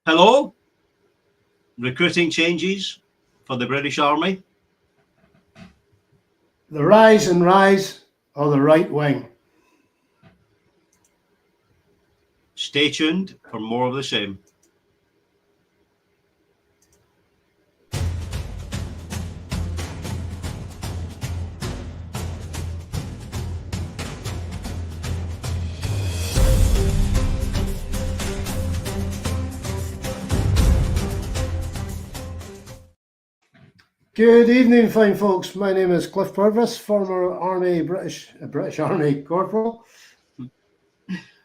Hello, recruiting changes for the British Army. The rise and rise of the right wing. Stay tuned for more of the same. Good evening, fine folks. My name is Cliff Purvis, former British Army corporal.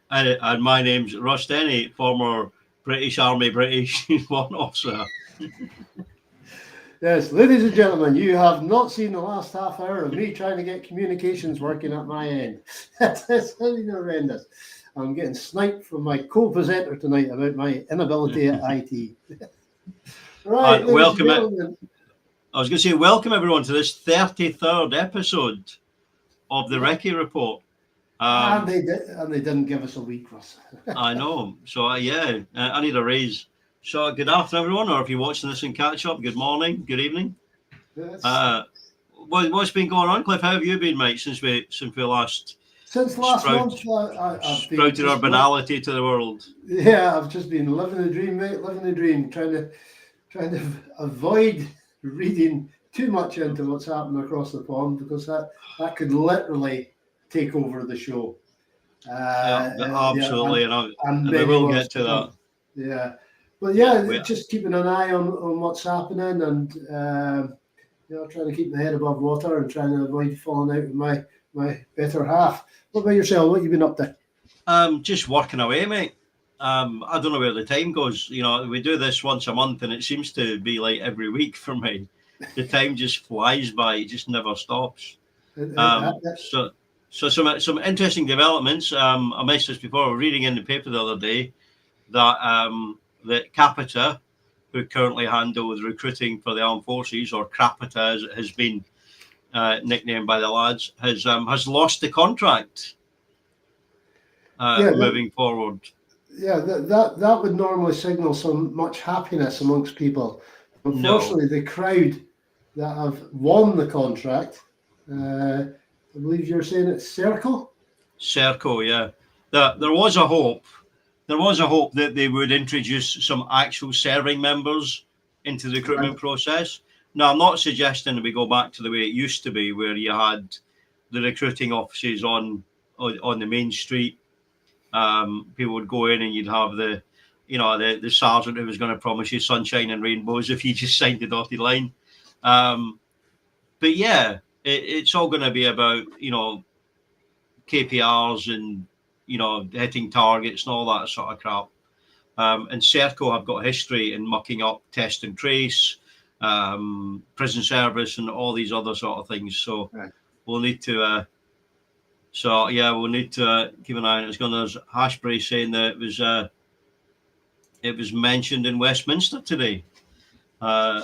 And my name's Russ, former British Army British Warrant Officer. Yes, ladies and gentlemen, you have not seen the last half hour of me trying to get communications working at my end. That's horrendous. I'm getting sniped from my co-presenter tonight about my inability at IT. Right, welcome. I was going to say welcome everyone to this 33rd episode of the Recce Report. And they didn't give us a week, Russ. I know. So I need a raise. So good afternoon, everyone, or if you're watching this in catch up, good morning, good evening. Yes. What's been going on, Cliff? How have you been, mate, since we last month? I've sprouted our banality to the world. Yeah, I've just been living the dream, mate. Living the dream, trying to avoid reading too much into what's happening across the pond, because that could literally take over the show. Absolutely, and we will get to that. Yeah, but just keeping an eye on what's happening, and trying to keep my head above water and trying to avoid falling out with my better half. What about yourself? What have you been up to? Just working away, mate. I don't know where the time goes. We do this once a month, and it seems to be like every week for me. The time just flies by; it just never stops. So some interesting developments. I mentioned this before. I was reading in the paper the other day that Capita, who currently handle the recruiting for the armed forces, or Crapita as it has been nicknamed by the lads, has lost the contract moving forward. Yeah, that would normally signal some much happiness amongst people. Unfortunately, the crowd that have won the contract, I believe you're saying it's Serco, yeah. There was a hope. There was a hope that they would introduce some actual serving members into the recruitment process. Now, I'm not suggesting that we go back to the way it used to be, where you had the recruiting offices on the main street. People would go in and you'd have the sergeant who was going to promise you sunshine and rainbows if you just signed the dotted line. But yeah, it's all going to be about, KPRs and, hitting targets and all that sort of crap. And Serco have got history in mucking up test and trace, prison service and all these other sort of things. So we'll need to... we'll need to keep an eye on it. It's going to Hashbury saying that it was mentioned in Westminster today. Yeah,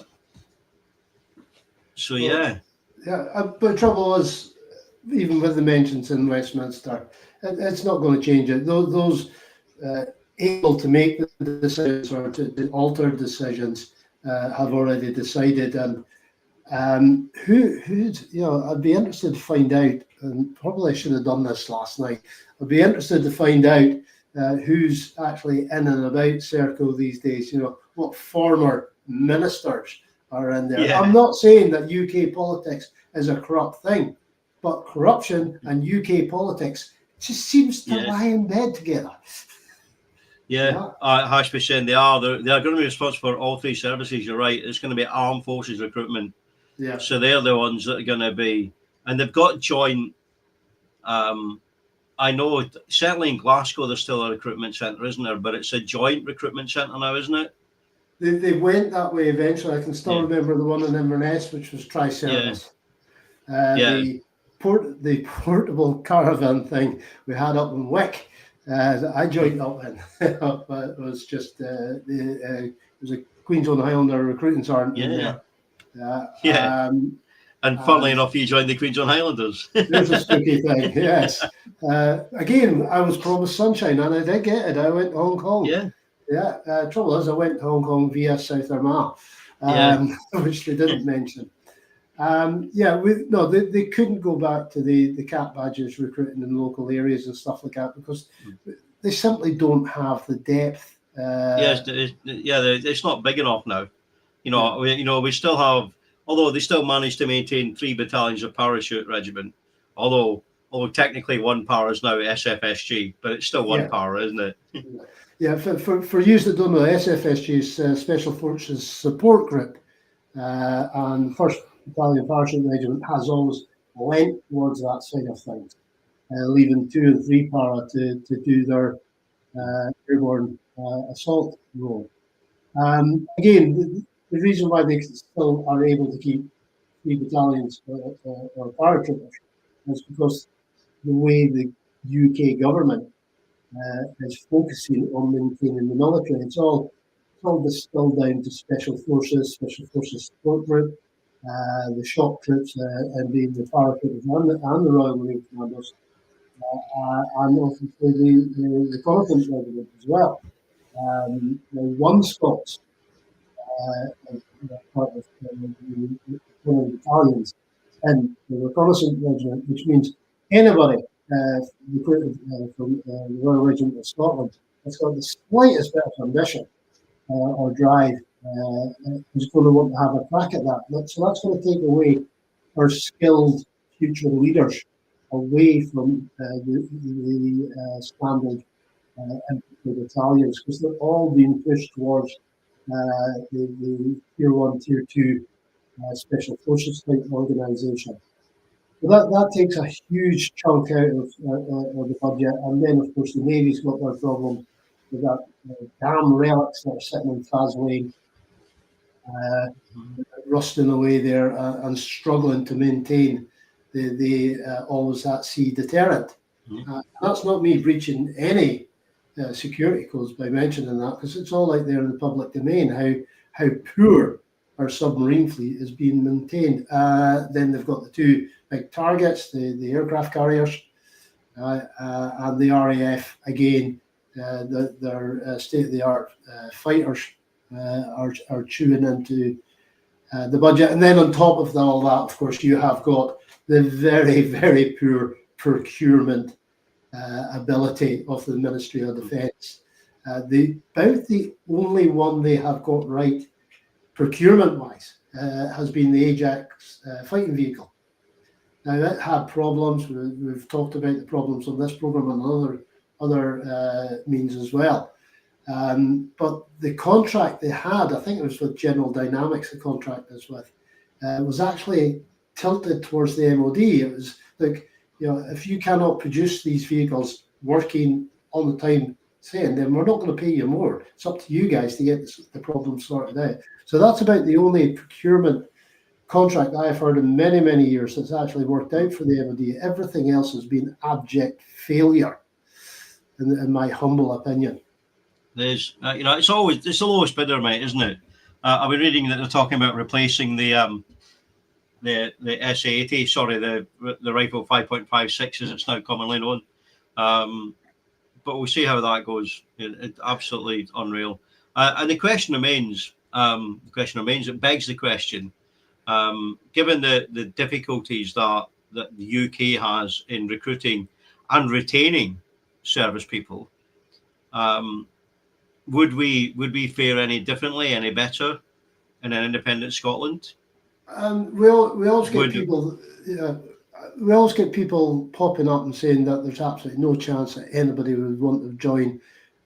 but the trouble is, even with the mentions in Westminster, it's not going to change it. Those able to make the decisions or to alter decisions have already decided, and I'd be interested to find out, and probably I should have done this last night. I'd be interested to find out who's actually in and about Serco these days. What former ministers are in there. Yeah. I'm not saying that UK politics is a corrupt thing, but corruption and UK politics just seems to lie in bed together. Hashby saying they are going to be responsible for all three services. You're right. It's going to be armed forces recruitment. Yeah. So they're the ones that are going to be, and they've got joint. I know certainly in Glasgow there's still a recruitment centre, isn't there? But it's a joint recruitment centre now, isn't it? They went that way eventually. I can still remember the one in Inverness, which was Tri-Service. The portable caravan thing we had up in Wick, I joined up in. But it was just it was a Queen's Own Highlander recruiting sergeant. And funnily enough, you joined the Queen's Own Highlanders. There's a spooky thing, yes. Again, I was promised sunshine, and I did get it. I went to Hong Kong. Yeah. Trouble is, I went to Hong Kong via South Armagh, which they didn't mention. They couldn't go back to the cap badges recruiting in local areas and stuff like that because they simply don't have the depth. It's not big enough now. We still have, although they still manage to maintain 3 battalions of parachute regiment, although technically one power is now SFSG, but it's still one power, isn't it? For you that don't know, SFSG is Special Forces Support Group, and First Battalion Parachute Regiment has always lent towards that side of things, leaving 2 and 3 para to do their airborne assault role. Again, the reason why they still are able to keep 3 battalions or paratroopers is because the way the UK government is focusing on maintaining the military. It's all distilled down to Special Forces Support Group, the shock troops, and being the paratroopers and the Royal Marine Commandos, and obviously the reconnaissance regiment as well. One Scots part of one of the battalions and the reconnaissance regiment, which means anybody recruited from the Royal Regiment of Scotland that's got the slightest bit of ambition or drive is going to want to have a crack at that. So that's going to take away our skilled future leaders away from the standard infantry battalions, because they're all being pushed towards the Tier 1, Tier 2 Special Forces type organisation. So that takes a huge chunk out of the budget, and then of course the Navy's got their problem with that damn relics that are sitting in Faslane, rusting away there and struggling to maintain the always at sea deterrent. That's not me breaching any security codes by mentioning that, because it's all out there in the public domain how poor our submarine fleet is being maintained. Then they've got the 2 big targets, the aircraft carriers and the RAF. Again, their state-of-the-art fighters are chewing into the budget. And then on top of all that, of course, you have got the very, very poor procurement ability of the Ministry of Defence. About the only one they have got right procurement-wise has been the Ajax fighting vehicle. Now, that had problems. We've talked about the problems on this programme and other means as well. But the contract they had, I think it was with General Dynamics, the contract is with, was actually tilted towards the MOD. It was like, if you cannot produce these vehicles working on the time saying, then we're not going to pay you more. It's up to you guys to get the problem sorted out. So that's about the only procurement contract I've heard in many, many years that's actually worked out for the MOD. Everything else has been abject failure, in my humble opinion. There's, it's the lowest bidder, mate, isn't it? I've been reading that they're talking about replacing the SA-80, sorry, the rifle 5.56 as it's now commonly known. But we'll see how that goes. It's absolutely unreal. And the question remains. It begs the question. Given the difficulties that the UK has in recruiting and retaining service people, would we fare any differently, any better in an independent Scotland? We always get people. We always get people popping up and saying that there's absolutely no chance that anybody would want to join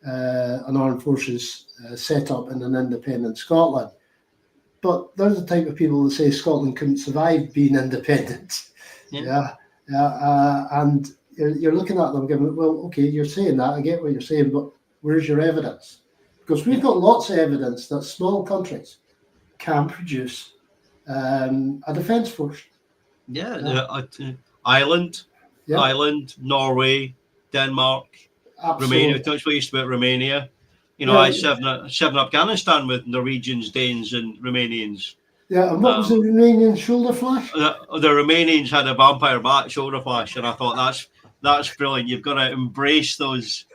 an armed forces set up in an independent Scotland. But there's the type of people that say Scotland couldn't survive being independent. And you're looking at them going, well, okay, you're saying that, I get what you're saying, but where's your evidence? Because we've got lots of evidence that small countries can produce a defence force. Ireland, Norway, Denmark, Absolutely. Romania. We talked about Romania. I served in Afghanistan with Norwegians, Danes, and Romanians. Yeah, and what was the Romanian shoulder flash? The Romanians had a vampire bat shoulder flash, and I thought that's brilliant. You've got to embrace those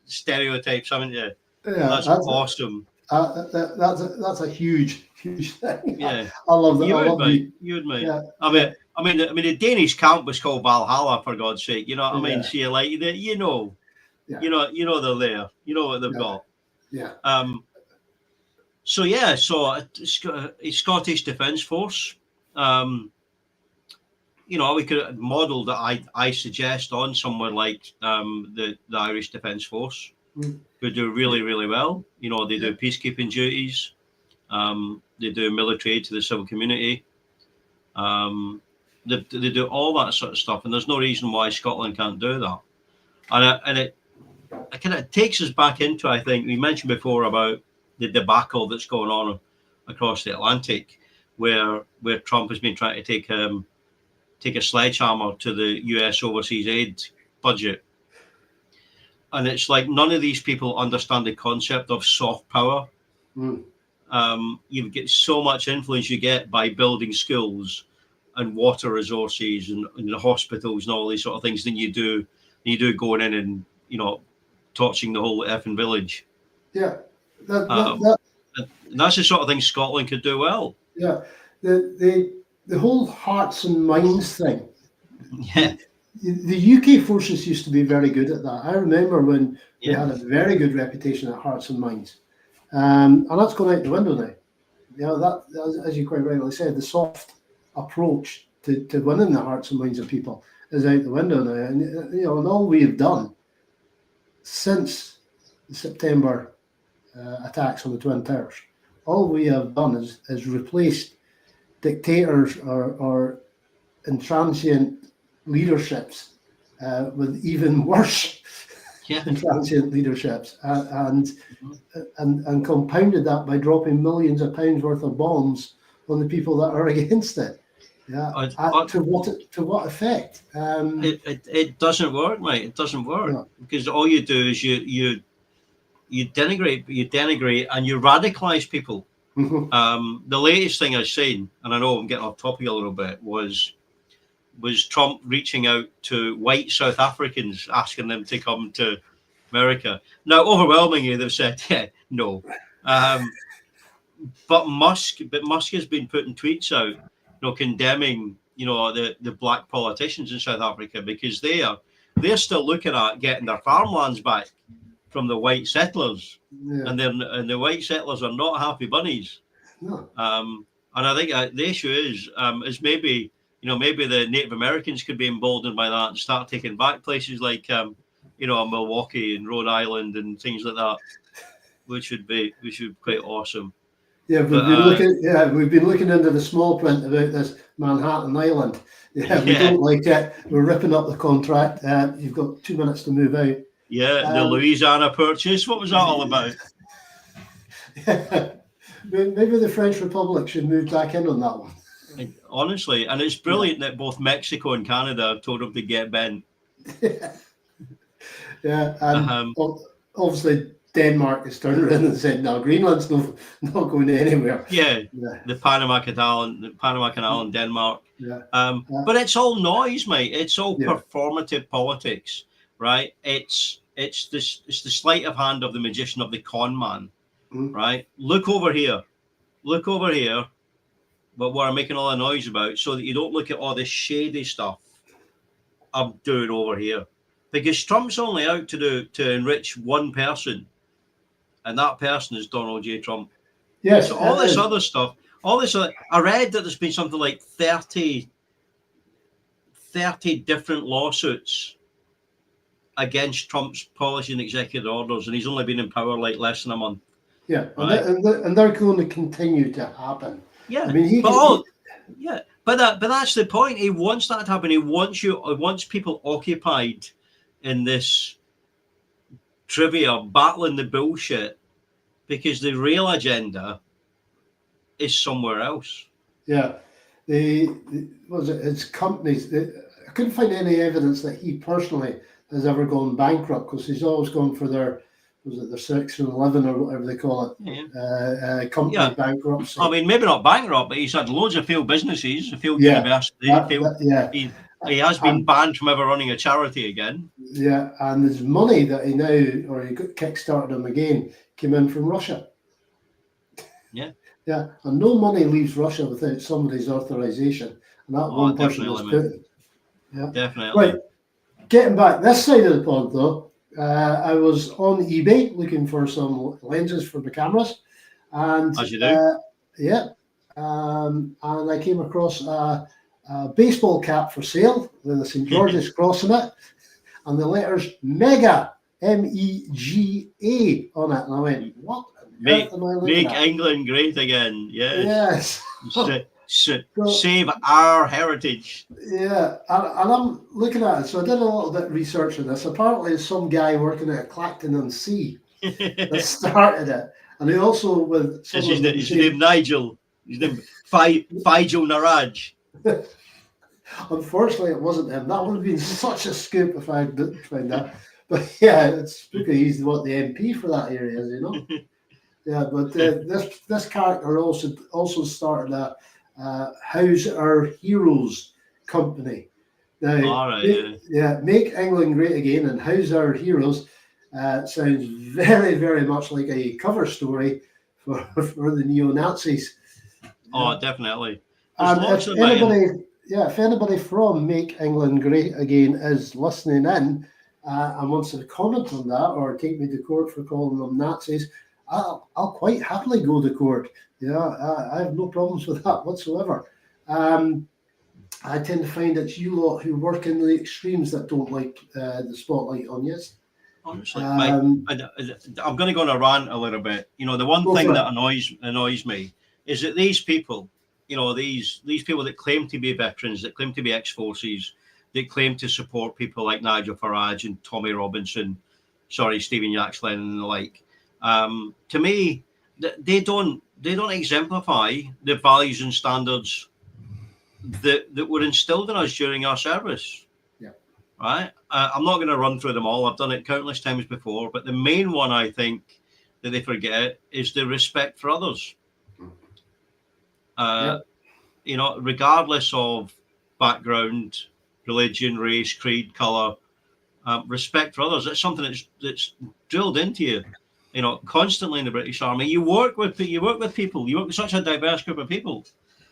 stereotypes, haven't you? Yeah, That's awesome. That's a huge thing. Yeah, I love that. you I would, love mate. the You would, mate. yeah yeah I mean, the Danish camp was called Valhalla, for God's sake. You know what I mean? yeah So you like, you know, yeah they're there. You know what they've yeah got. yeah So yeah, so a Scottish Defence Force. We could model that. I suggest on somewhere like the Irish Defence Force, mm, who do really really well. They yeah do peacekeeping duties. They do military aid to the civil community. They do all that sort of stuff, and there's no reason why Scotland can't do that. And it kind of takes us back into, I think we mentioned before about the debacle that's going on across the Atlantic, where Trump has been trying to take a sledgehammer to the US overseas aid budget. And it's like none of these people understand the concept of soft power. mm, You get so much influence you get by building schools and water resources and the hospitals and all these sort of things than you do going in and torching the whole effing village. yeah. Um, That and that's the sort of thing Scotland could do well. yeah. The whole hearts and minds thing. Yeah, The UK forces used to be very good at that. I remember when we yeah, had a very good reputation at Hearts and Minds, and that's gone out the window now. That, as you quite rightly said, the soft approach to winning the hearts and minds of people is out the window now. And all we have done since the September attacks on the Twin Towers, all we have done is replaced dictators or intransient leaderships with even worse yeah. intransient leaderships, and compounded that by dropping millions of pounds worth of bombs on the people that are against it. Yeah, to what effect? It doesn't work, mate. It doesn't work because all you do is you denigrate and you radicalize people. The latest thing I've seen, and I know I'm getting off topic a little bit, was Trump reaching out to white South Africans, asking them to come to America. Now, overwhelmingly, they've said, yeah, no. But Musk has been putting tweets out, condemning, the black politicians in South Africa because they're still looking at getting their farmlands back from the white settlers, Yeah. and the white settlers are not happy bunnies. No. And I think the issue is maybe the Native Americans could be emboldened by that and start taking back places like Milwaukee and Rhode Island and things like that, which would be quite awesome. Yeah, we've been looking into the small print about this Manhattan Island. Yeah, we don't like it. We're ripping up the contract. You've got 2 minutes to move out. Yeah, the Louisiana Purchase. What was that all about? Maybe the French Republic should move back in on that one. Honestly, and it's brilliant that both Mexico and Canada have told them to get bent. Yeah, and obviously Denmark has turned around and said, no, Greenland's not going anywhere. Yeah, the Panama Canal in Denmark. Yeah. But it's all noise, mate. It's all performative politics, right? It's the sleight of hand of the magician, of the con man, right? Look over here. But what I'm making all the noise about, so that you don't look at all this shady stuff I'm doing over here. Because Trump's only out to enrich one person, and that person is Donald J. Trump. Yes. So all this other stuff, I read that there's been something like 30 different lawsuits against Trump's policy and executive orders, and he's only been in power like less than a month. Yeah, right? and they're going to continue to happen. Yeah, I mean, but that's the point. He wants that to happen. He wants people occupied in this trivia, battling the bullshit, because the real agenda is somewhere else. Yeah, his companies. I couldn't find any evidence that he personally has ever gone bankrupt, because he's always gone for their Section 11 or whatever they call it, company bankruptcy. I mean, maybe not bankrupt, but he's had loads of failed businesses, a failed university. He has been banned from ever running a charity again. Yeah, and his money that he now, or he got kickstarted him again, came in from Russia. Yeah. Yeah, and no money leaves Russia without somebody's authorization. And that one person was Putin. Yeah. Definitely. Right. Getting back this side of the pond, though, I was on eBay looking for some lenses for the cameras. And as you do. And I came across a baseball cap for sale with a St. George's cross on it, and the letters Mega, MEGA on it. And I went, what on earth am I looking at? Make England great again. Yes. Save our heritage. Yeah, and I'm looking at it. So I did a little bit of research on this. Apparently, it's some guy working at Clacton-on-Sea that started it. And he also with his name Nigel. His name Figel Naraj. Unfortunately, it wasn't him. That would have been such a scoop if I didn't find that. But yeah, it's spooky. He's what the MP for that area is, you know. Yeah, but this character also started a House Our Heroes company. Now, Make England Great Again and House Our Heroes sounds very, very much like a cover story for the neo-Nazis. Oh, definitely. And if anybody from Make England Great Again is listening in and wants to comment on that or take me to court for calling them Nazis, I'll quite happily go to court. Yeah, I have no problems with that whatsoever. I tend to find it's you lot who work in the extremes that don't like the spotlight on you. Honestly, I'm going to go on a rant a little bit. You know, the one thing that annoys me is that these people, you know, these people that claim to be veterans, that claim to be ex-forces, that claim to support people like Nigel Farage and Tommy Robinson, Stephen Yaxlin and the like. To me, they don't exemplify the values and standards that were instilled in us during our service. Yeah. Right. I'm not going to run through them all. I've done it countless times before, but the main one I think that they forget is the respect for others. You know, regardless of background, religion, race, creed, color, respect for others. That's something that's drilled into you. You know, constantly in the British Army. You work with people. You work with such a diverse group of people.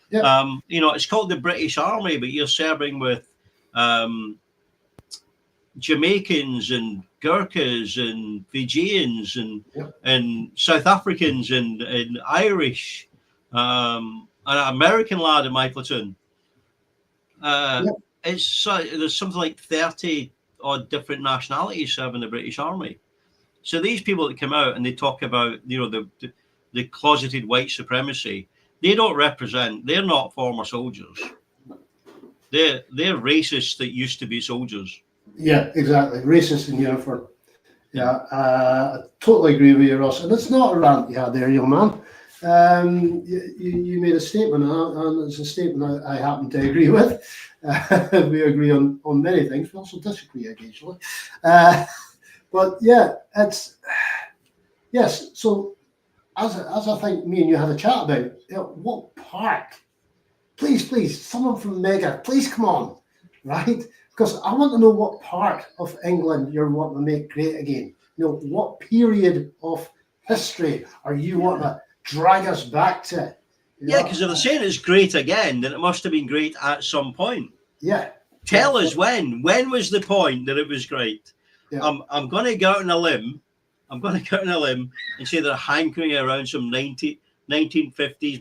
Yeah. You know, it's called the British Army, but you're serving with Jamaicans and Gurkhas and Fijians and South Africans and Irish, an American lad in my platoon. There's something like 30 odd different nationalities serving the British Army. So these people that come out and they talk about, you know, the closeted white supremacy, they don't represent. They're not former soldiers. They're racists that used to be soldiers. Yeah, exactly. Racist in uniform. Yeah, I totally agree with you, Russ. And it's not a rant you had there, young man. You made a statement, and it's a statement I happen to agree with. We agree on many things. We also disagree occasionally. But yeah, it's yes. So as I think me and you had a chat about, what part? Please, someone from Mega, please come on, right? Because I want to know what part of England you're wanting to make great again. You know, what period of history are you wanting to drag us back to? Yeah, because if they're saying it's great again, then it must have been great at some point. Yeah. Tell us when. When was the point that it was great? Yeah. I'm going to go out on a limb. And say they're hankering around some 1950s,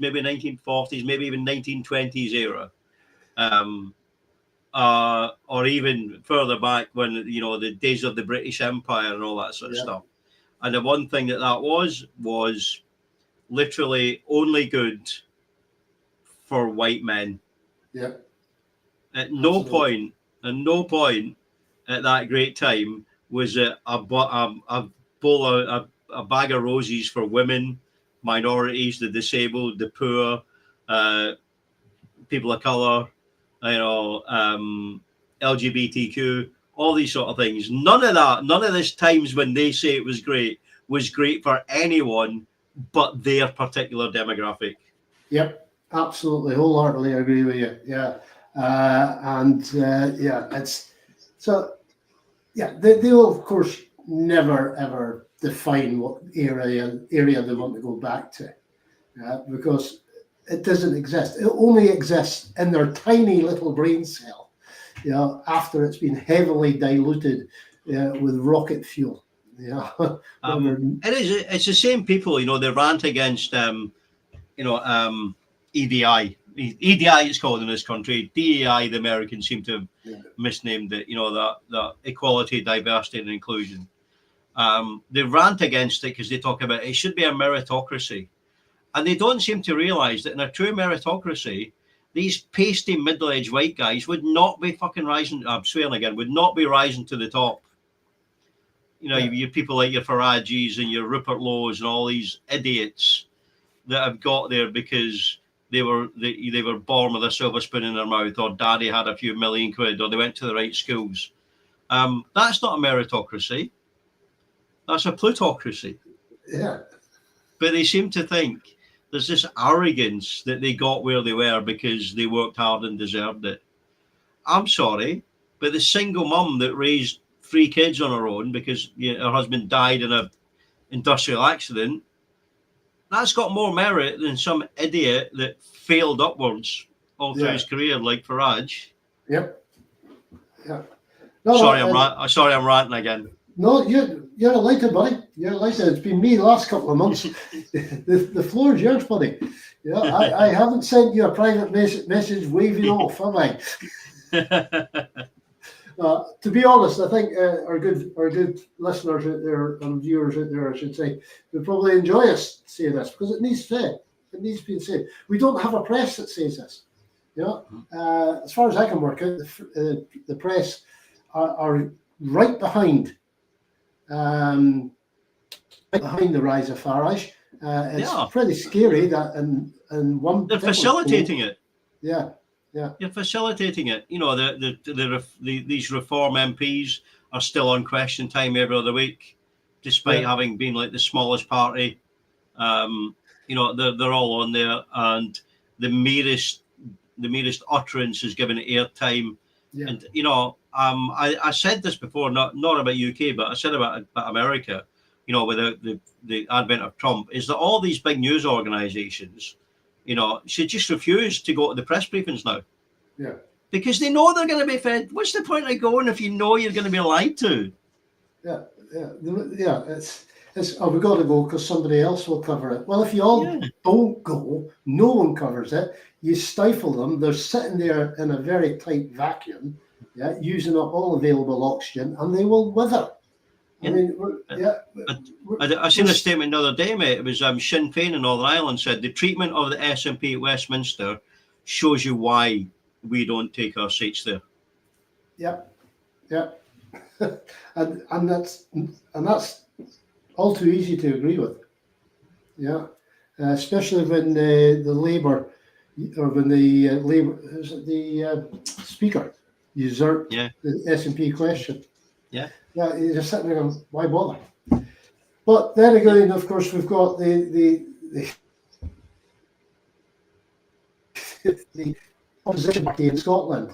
maybe 1940s, maybe even 1920s era. Or even further back when, you know, the days of the British Empire and all that sort of stuff. And the one thing that was literally only good for white men. Yeah. At no point at that great time was it a bag of roses for women, minorities, the disabled, the poor, people of color, you know, LGBTQ, all these sort of things. None of that. None of this times when they say it was great for anyone but their particular demographic. Yep, absolutely, wholeheartedly agree with you. Yeah, It's so. Yeah, they will of course never ever define what area they want to go back to, because it doesn't exist. It only exists in their tiny little brain cell, after it's been heavily diluted with rocket fuel. It's the same people, they rant against EDI. EDI it's called in this country. DEI, the Americans seem to have misnamed it, that equality, diversity, and inclusion. They rant against it because they talk about it should be a meritocracy. And they don't seem to realise that in a true meritocracy, these pasty middle-aged white guys would not be fucking rising, I'm swearing again, would not be rising to the top. You people like your Farages and your Rupert Lows and all these idiots that have got there because they were born with a silver spoon in their mouth, or daddy had a few million quid, or they went to the right schools. That's not a meritocracy. That's a plutocracy. Yeah. But they seem to think there's this arrogance that they got where they were because they worked hard and deserved it. I'm sorry, but the single mum that raised 3 kids on her own because her husband died in an industrial accident, that's got more merit than some idiot that failed upwards all through his career, like Farage. Yep. Yeah. No, sorry, I'm ranting again. No, you're elated, buddy. You're elated. It's been me the last couple of months. the floor is yours, buddy. I haven't sent you a private message waving off, have I? To be honest, I think our good listeners out there and viewers out there, I should say, will probably enjoy us saying this because it needs said. It needs to be said. We don't have a press that says this. As far as I can work out, the press are right behind. Behind the rise of Farage. It's pretty scary that in one they're facilitating it. Yeah. You're facilitating it. These reform MPs are still on question time every other week, despite having been like the smallest party. They're all on there, and the merest utterance is given airtime. Yeah. And I said this before, not about UK, but I said about America. With the advent of Trump, is that all these big news organizations, should just refuse to go to the press briefings now. Yeah. Because they know they're going to be fed. What's the point of going if you know you're going to be lied to? Yeah. It's we've got to go because somebody else will cover it. Well, if you all don't go, no one covers it. You stifle them. They're sitting there in a very tight vacuum, using up all available oxygen, and they will wither. I seen a statement the other day, mate. It was Sinn Féin in Northern Ireland said the treatment of the SNP at Westminster shows you why we don't take our seats there. Yeah, and that's all too easy to agree with. Yeah, especially when the Labour or when the Speaker usurped the SNP question. Yeah, you're just sitting there going, why bother? But then again, of course, we've got the opposition party in Scotland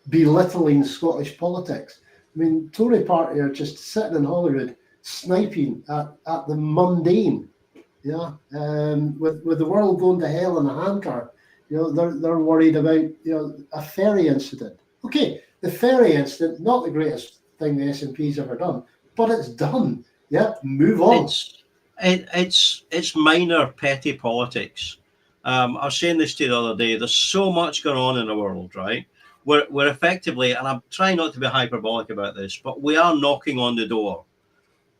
belittling Scottish politics. I mean, Tory party are just sitting in Holyrood sniping at the mundane. With the world going to hell in a handcart, they're worried about a ferry incident. Okay, the ferry incident, not the greatest thing the SNP's ever done, but it's done. Yeah, move on. It's minor petty politics. I was saying this to you the other day. There's so much going on in the world, right? We're effectively, and I'm trying not to be hyperbolic about this, but we are knocking on the door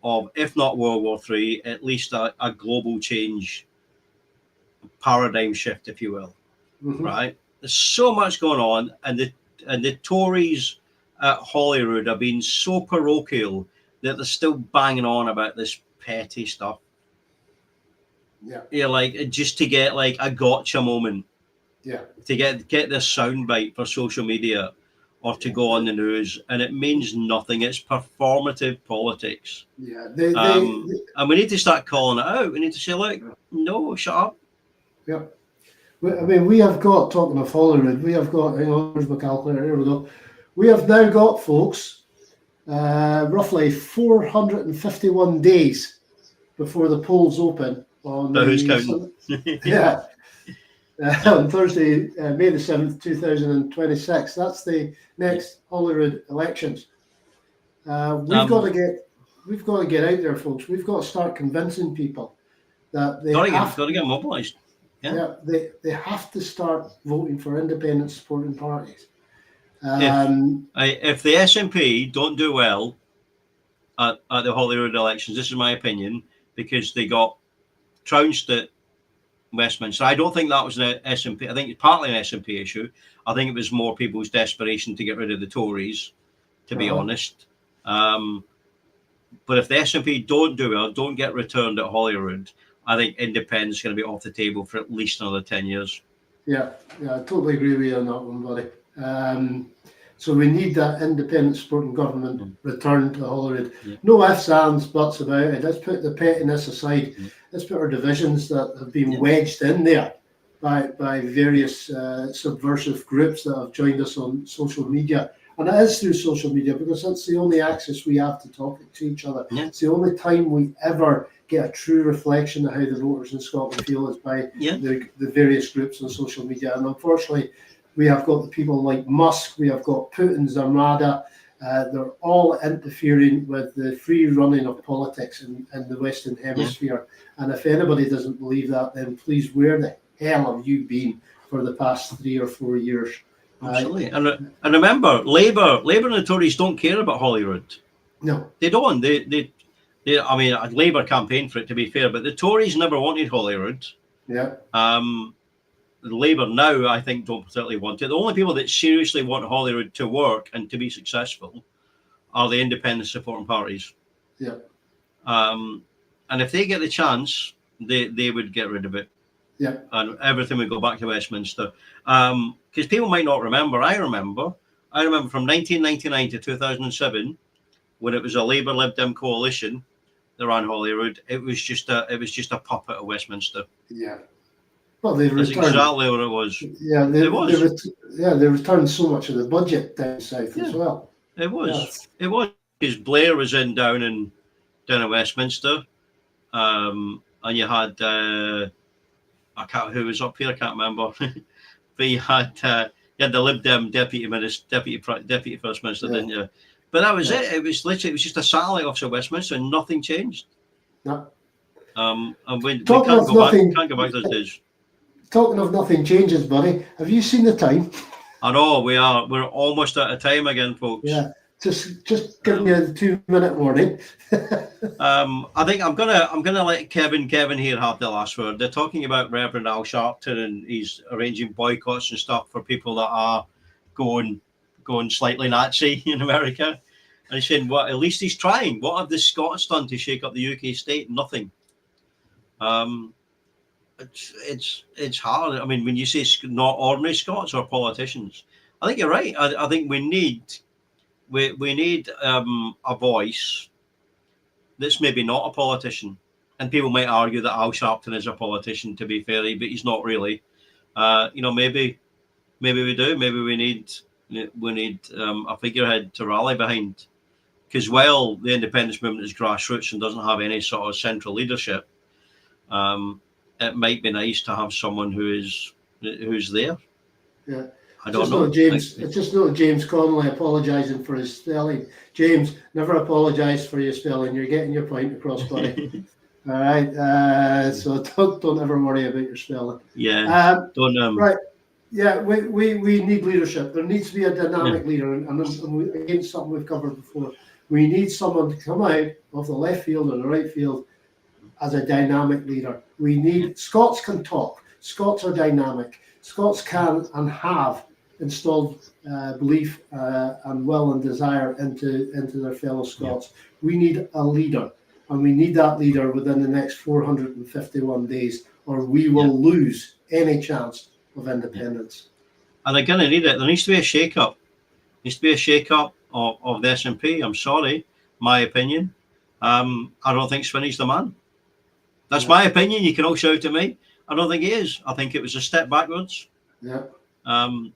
of, if not World War III, at least a global change, paradigm shift, if you will. Mm-hmm. Right? There's so much going on, and the Tories at Holyrood are being so parochial that they're still banging on about this petty stuff. Yeah. Just to get like a gotcha moment. Yeah. To get this soundbite for social media or to go on the news, and it means nothing. It's performative politics. Yeah. And we need to start calling it out. We need to say, look, no, shut up. Yeah. we have got, talking of Holyrood, we have got, hang on, where's my calculator? Here we go. We have now got, folks, roughly 451 days before the polls open on But who's counting? Yeah. On Thursday, May the 7th, 2026. That's the next Holyrood elections. We've got to get out there, folks. We've got to start convincing people that they got to get mobilised. Yeah, they have to start voting for independent supporting parties. If the SNP don't do well at the Holyrood elections, this is my opinion, because they got trounced at Westminster. I don't think that was an SNP. I think it's partly an SNP issue. I think it was more people's desperation to get rid of the Tories, to be honest. But if the SNP don't do well, don't get returned at Holyrood, I think independence is going to be off the table for at least another 10 years. Yeah, I totally agree with you on that one, buddy. So we need that independent supporting government returned to Holyrood. Yeah. No ifs, ands, buts about it. Let's put the pettiness aside. Let's put our divisions that have been wedged in there by various subversive groups that have joined us on social media. And it is through social media, because that's the only access we have to talk to each other. Yeah. It's the only time we ever get a true reflection of how the voters in Scotland feel is by the various groups on social media. And unfortunately, we have got the people like Musk, we have got Putin's Armada. They're all interfering with the free running of politics in the Western Hemisphere. Yeah. And if anybody doesn't believe that, then please, where the hell have you been for the past 3 or 4 years? Absolutely. And remember, Labour and the Tories don't care about Holyrood. No. They don't. They I mean, Labour campaigned for it, to be fair, but the Tories never wanted Holyrood. Yeah. Labour now, I think, don't particularly want it. The only people that seriously want Holyrood to work and to be successful are the independent supporting parties. Yeah. And if they get the chance, they would get rid of it. Yeah. And everything would go back to Westminster. Because people might not remember. I remember from 1999 to 2007, when it was a Labour Lib Dem coalition that ran Holyrood. It was just a puppet of Westminster. Yeah. Well, they returned. That's exactly what it was. Yeah, they returned so much of the budget down south as well. It was. It was because Blair was down in Westminster, and you had who was up here? I can't remember. But you had the Lib Dem deputy first minister, didn't you? But that was it. It was just a satellite office of Westminster, and nothing changed. No. And we can't go back those days. Talking of nothing changes, buddy. Have you seen the time? I know we're almost out of time again, folks. Yeah, just giving you the 2-minute warning. I think I'm gonna let Kevin here have the last word. They're talking about Reverend Al Sharpton, and he's arranging boycotts and stuff for people that are going slightly Nazi in America. And he's saying, "What? At least he's trying. What have the Scots done to shake up the UK state? Nothing." It's hard. I mean, when you say not ordinary Scots or politicians, I think you're right. I think we need a voice that's maybe not a politician. And people might argue that Al Sharpton is a politician, to be fair, but he's not really. Maybe we do. Maybe we need a figurehead to rally behind. Because while the independence movement is grassroots and doesn't have any sort of central leadership, it might be nice to have someone who's there. Yeah. I don't know. James, it's just not James Connolly apologising for his spelling. James, never apologise for your spelling. You're getting your point across, buddy. All right. So don't ever worry about your spelling. Yeah. Right. Yeah. We need leadership. There needs to be a dynamic leader, and again, something we've covered before. We need someone to come out of the left field or the right field as a dynamic leader. Scots can talk. Scots are dynamic. Scots can and have installed belief and will and desire into their fellow Scots. Yeah. We need a leader, and we need that leader within the next 451 days, or we will lose any chance of independence. And they're going to need it. There needs to be a shake-up. There needs to be a shake-up of the SNP. I'm sorry, my opinion. I don't think Swinney's the man. That's my opinion. You can all shout at me. I don't think he is. I think it was a step backwards. Yeah.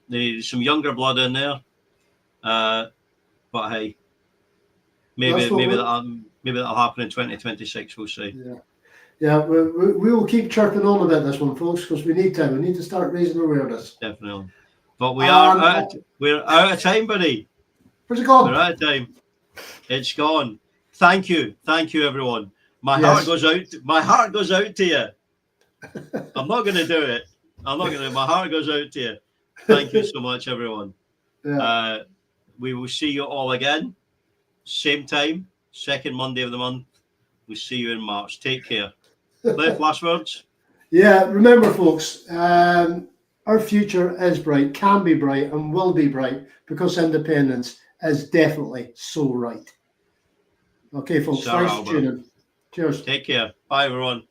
There's some younger blood in there, but hey, maybe that'll happen in 2026. We'll see. Yeah. Yeah, we will keep chirping on about this one, folks, because we need to. We need to start raising awareness. Definitely. But we're out of time, buddy. Where's it gone? We're out of time. It's gone. Thank you, everyone. My heart goes out to you. I'm not going to do it. My heart goes out to you. Thank you so much, everyone. Yeah. We will see you all again, same time, second Monday of the month. We'll see you in March. Take care. Cliff, last words? Yeah, remember, folks, our future is bright, can be bright, and will be bright because independence is definitely so right. Okay, folks, thanks for tuning in. Cheers. Take care. Bye, everyone.